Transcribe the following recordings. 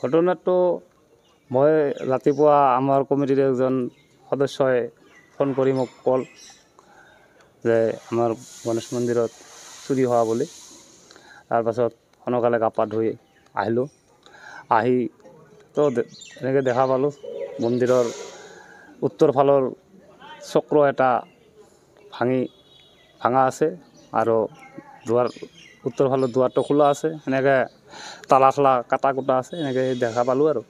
ঘটনাটো মই ৰাতিপুৱা আমাৰ কমিটিৰ এজন সদস্যই ফোন কৰি মোক ক'ল যে আমাৰ গণেশ মন্দিৰত চুৰি হোৱা বুলি। তাৰপাছত সোনকালে গা পা ধুই আহিলোঁ। আহি তো এনেকৈ দেখা পালোঁ মন্দিৰৰ উত্তৰ ফালৰ চক্ৰ এটা ভাঙা আছে আৰু উত্তৰ ফালৰ দুৱাৰটো খোলা আছে। এনেকৈ তালা কাটা কুটা আছে। এনেকৈ দেখা পালোঁ আৰু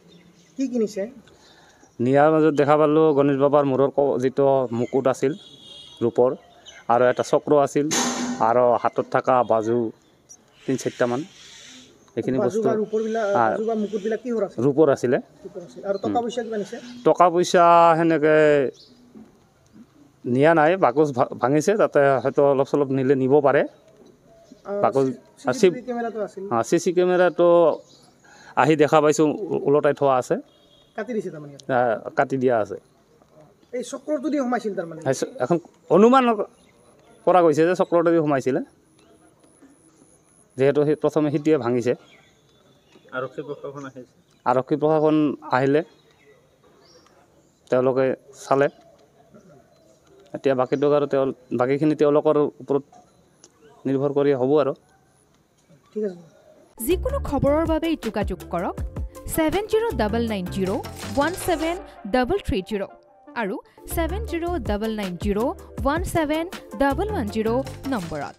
কি কিনিছে নিয়াৰ মাজত দেখা পালোঁ গণেশ বাবাৰ মূৰৰ যিটো মুকুট আছিল ৰূপৰ, আৰু এটা চক্ৰ আছিল, আৰু হাতত থকা বাজু ৩-৪টামান। এইখিনি বস্তু ৰূপৰ আছিলে। টকা পইচা সেনেকৈ নিয়া নাই, বাকচ ভাঙিছে, তাতে হয়তো অলপ চলপ নিলে নিব পাৰে। বাকচ CC কেমেৰাটো আহি দেখা পাইছোঁ ওলটাই থোৱা আছে, কাটি দিয়া আছে। এখন অনুমান কৰা গৈছে যে চক্ৰটোদি সোমাইছিলে, যিহেতু প্ৰথমে সিটোৱে ভাঙিছে। আৰক্ষী প্ৰশাসন আহিলে, তেওঁলোকে চালে। এতিয়া বাকীটোক আৰু বাকীখিনি তেওঁলোকৰ ওপৰত নিৰ্ভৰ কৰি হ'ব আৰু। যিকোনো খবৰৰ বাবে যোগাযোগ কৰক 7099017330 আৰু 7099017110 নম্বৰত।